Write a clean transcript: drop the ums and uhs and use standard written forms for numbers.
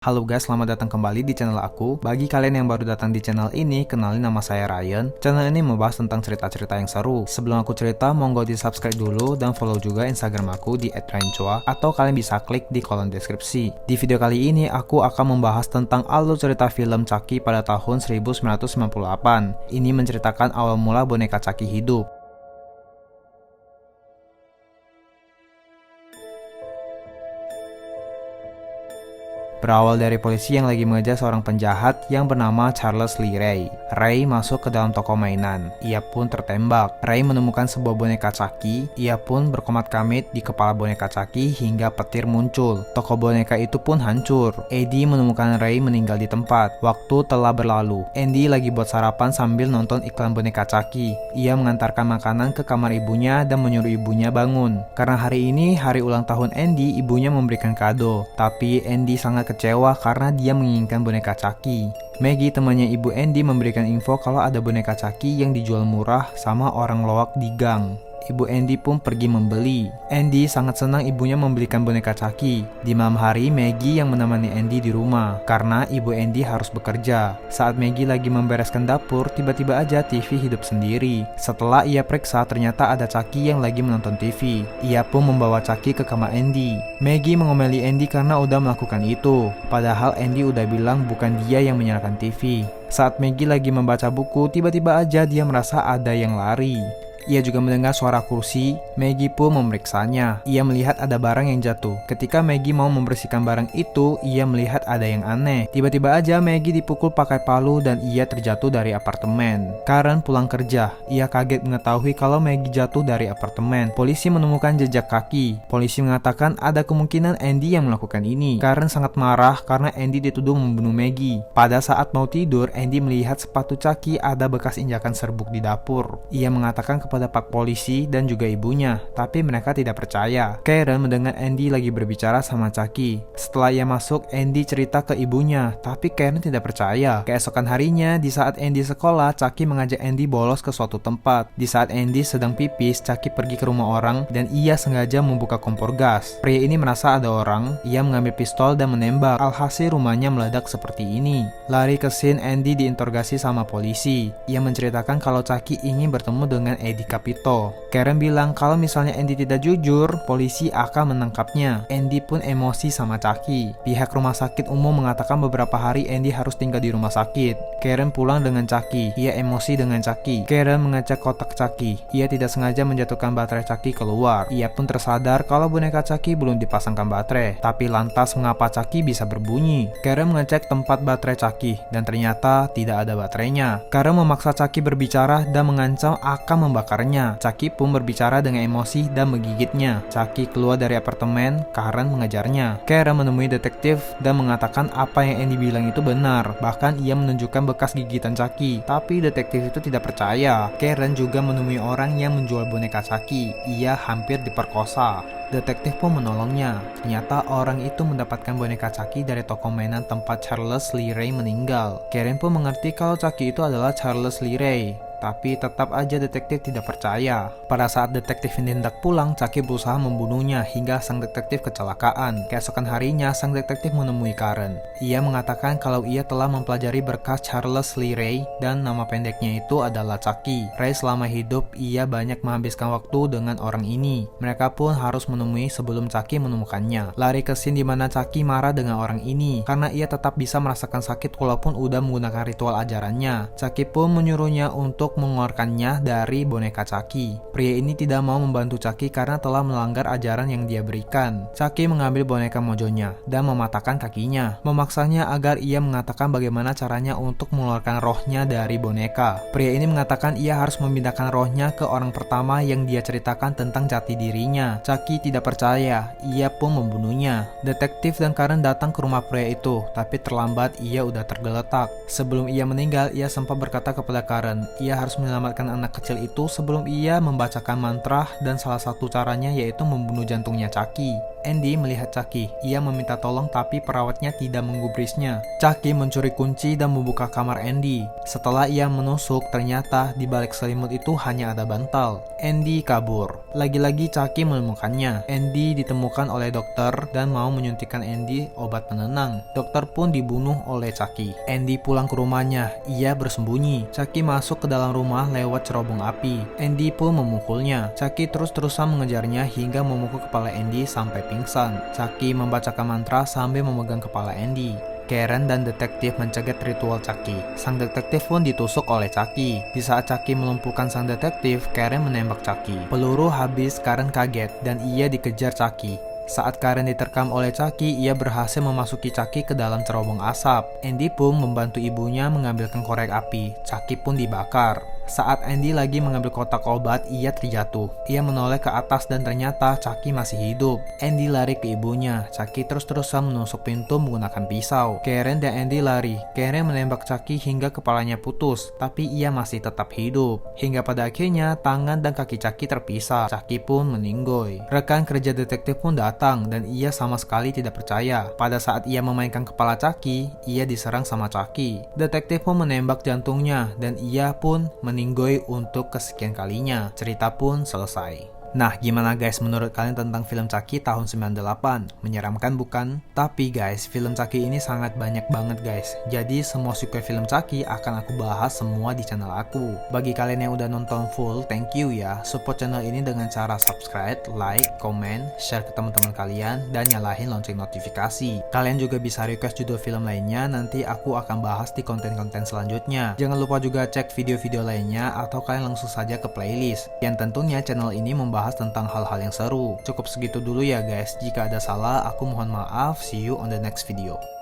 Halo guys, selamat datang kembali di channel aku. Bagi kalian yang baru datang di channel ini, kenalin nama saya Ryan. Channel ini membahas tentang cerita-cerita yang seru. Sebelum aku cerita, monggo di subscribe dulu dan follow juga Instagram aku di @ryanchua, atau kalian bisa klik di kolom deskripsi. Di video kali ini, aku akan membahas tentang alur cerita film Chucky pada tahun 1998. Ini menceritakan awal mula boneka Chucky hidup. Berawal dari polisi yang lagi mengejar seorang penjahat yang bernama Charles Lee Ray. Ray masuk ke dalam toko mainan. Ia pun tertembak. Ray menemukan sebuah boneka Chucky. Ia pun berkomat-kamit di kepala boneka Chucky hingga petir muncul. Toko boneka itu pun hancur. Eddie menemukan Ray meninggal di tempat. Waktu telah berlalu. Andy lagi buat sarapan sambil nonton iklan boneka Chucky. Ia mengantarkan makanan ke kamar ibunya dan menyuruh ibunya bangun. Karena hari ini hari ulang tahun Andy, ibunya memberikan kado. Tapi Andy sangat kecewa karena dia menginginkan boneka Chucky. Maggie, temannya ibu Andy, memberikan info kalau ada boneka Chucky yang dijual murah sama orang loak di gang. Ibu Andy pun pergi membeli. Andy sangat senang ibunya membelikan boneka Chucky. Di malam hari, Maggie yang menemani Andy di rumah karena ibu Andy harus bekerja. Saat Maggie lagi membereskan dapur, tiba-tiba aja TV hidup sendiri. Setelah ia periksa, ternyata ada Chucky yang lagi menonton TV. Ia pun membawa Chucky ke kamar Andy. Maggie mengomeli Andy karena udah melakukan itu. Padahal Andy udah bilang bukan dia yang menyalakan TV. Saat Maggie lagi membaca buku, tiba-tiba aja dia merasa ada yang lari. Ia juga mendengar suara kursi. Maggie pun memeriksanya. Ia melihat ada barang yang jatuh. Ketika Maggie mau membersihkan barang itu, ia melihat ada yang aneh. Tiba-tiba aja Maggie dipukul pakai palu dan ia terjatuh dari apartemen. Karen pulang kerja. Ia kaget mengetahui kalau Maggie jatuh dari apartemen. Polisi menemukan jejak kaki. Polisi mengatakan ada kemungkinan Andy yang melakukan ini. Karen sangat marah karena Andy dituduh membunuh Maggie. Pada saat mau tidur, Andy melihat sepatu Chucky ada bekas injakan serbuk di dapur. Ia mengatakan kepada Pak Polisi dan juga ibunya, tapi mereka tidak percaya. Karen mendengar Andy lagi berbicara sama Chucky. Setelah ia masuk, Andy cerita ke ibunya, tapi Karen tidak percaya. Keesokan harinya, di saat Andy sekolah, Chucky mengajak Andy bolos ke suatu tempat. Di saat Andy sedang pipis, Chucky pergi ke rumah orang dan ia sengaja membuka kompor gas. Pria ini merasa ada orang, ia mengambil pistol dan menembak. Alhasil rumahnya meledak seperti ini. Lari ke scene, Andy diinterogasi sama polisi. Ia menceritakan kalau Chucky ingin bertemu dengan Eddie Capito. Karen bilang kalau misalnya Andy tidak jujur, polisi akan menangkapnya. Andy pun emosi sama Chucky. Pihak rumah sakit umum mengatakan beberapa hari Andy harus tinggal di rumah sakit. Karen pulang dengan Chucky. Ia emosi dengan Chucky. Karen mengecek kotak Chucky. Ia tidak sengaja menjatuhkan baterai Chucky keluar. Ia pun tersadar kalau boneka Chucky belum dipasangkan baterai. Tapi lantas mengapa Chucky bisa berbunyi? Karen mengecek tempat baterai Chucky dan ternyata tidak ada baterainya. Karen memaksa Chucky berbicara dan mengancam akan membakar. Chucky pun berbicara dengan emosi dan menggigitnya. Chucky keluar dari apartemen. Karen mengejarnya. Karen menemui detektif dan mengatakan apa yang Andy bilang itu benar. Bahkan ia menunjukkan bekas gigitan Chucky. Tapi detektif itu tidak percaya. Karen juga menemui orang yang menjual boneka Chucky. Ia hampir diperkosa. Detektif pun menolongnya. Ternyata orang itu mendapatkan boneka Chucky dari toko mainan tempat Charles Lee Ray meninggal. Karen pun mengerti kalau Chucky itu adalah Charles Lee Ray. Tapi tetap aja detektif tidak percaya. Pada saat detektif ini hendak pulang, Chucky berusaha membunuhnya hingga sang detektif kecelakaan. Keesokan harinya, sang detektif menemui Karen. Ia mengatakan kalau ia telah mempelajari berkas Charles Lee Ray dan nama pendeknya itu adalah Chucky. Ray selama hidup, ia banyak menghabiskan waktu dengan orang ini. Mereka pun harus menemui sebelum Chucky menemukannya. Lari ke scene di mana Chucky marah dengan orang ini karena ia tetap bisa merasakan sakit walaupun udah menggunakan ritual ajarannya. Chucky pun menyuruhnya untuk mengeluarkannya dari boneka Chucky. Pria ini tidak mau membantu Chucky karena telah melanggar ajaran yang dia berikan. Chucky mengambil boneka mojonya dan mematahkan kakinya, memaksanya agar ia mengatakan bagaimana caranya untuk mengeluarkan rohnya dari boneka. Pria ini mengatakan ia harus memindahkan rohnya ke orang pertama yang dia ceritakan tentang jati dirinya. Chucky tidak percaya, ia pun membunuhnya. Detektif dan Karen datang ke rumah pria itu, tapi terlambat ia udah tergeletak. Sebelum ia meninggal, ia sempat berkata kepada Karen, ia harus menyelamatkan anak kecil itu sebelum ia membacakan mantra dan salah satu caranya yaitu membunuh jantungnya Chucky. Andy melihat Chucky. Ia meminta tolong tapi perawatnya tidak menggubrisnya. Chucky mencuri kunci dan membuka kamar Andy. Setelah ia menusuk, ternyata di balik selimut itu hanya ada bantal. Andy kabur. Lagi-lagi Chucky menemukannya. Andy ditemukan oleh dokter dan mau menyuntikkan Andy obat penenang. Dokter pun dibunuh oleh Chucky. Andy pulang ke rumahnya. Ia bersembunyi. Chucky masuk ke dalam rumah lewat cerobong api. Andy pun memukulnya. Chucky terus-terusan mengejarnya hingga memukul kepala Andy sampai pingsan. Chucky membacakan mantra sambil memegang kepala Andy. Karen dan detektif mencegat ritual Chucky. Sang detektif pun ditusuk oleh Chucky. Di saat Chucky melumpuhkan sang detektif, Karen menembak Chucky. Peluru habis, Karen kaget dan ia dikejar Chucky. Saat Karen diterkam oleh Chucky, ia berhasil memasuki Chucky ke dalam cerobong asap. Andy pun membantu ibunya mengambilkan korek api. Chucky pun dibakar. Saat Andy lagi mengambil kotak obat, ia terjatuh. Ia menoleh ke atas dan ternyata Chucky masih hidup. Andy lari ke ibunya. Chucky terus-terusan menusuk pintu menggunakan pisau. Karen dan Andy lari. Karen menembak Chucky hingga kepalanya putus, tapi ia masih tetap hidup. Hingga pada akhirnya tangan dan kaki Chucky terpisah. Chucky pun meninggoy. Rekan kerja detektif pun datang dan ia sama sekali tidak percaya. Pada saat ia memainkan kepala Chucky, ia diserang sama Chucky. Detektif pun menembak jantungnya dan ia pun meninggoy untuk kesekian kalinya. Cerita pun selesai. Nah, gimana guys menurut kalian tentang film Chucky tahun 98? Menyeramkan bukan? Tapi guys, film Chucky ini sangat banyak banget guys. Jadi semua sequel film Chucky akan aku bahas semua di channel aku. Bagi kalian yang udah nonton full, thank you ya. Support channel ini dengan cara subscribe, like, comment, share ke teman-teman kalian, dan nyalahin lonceng notifikasi. Kalian juga bisa request judul film lainnya, nanti aku akan bahas di konten-konten selanjutnya. Jangan lupa juga cek video-video lainnya atau kalian langsung saja ke playlist. Yang tentunya channel ini membahas tentang hal-hal yang seru. Cukup segitu dulu ya guys. Jika ada salah, aku mohon maaf. See you on the next video.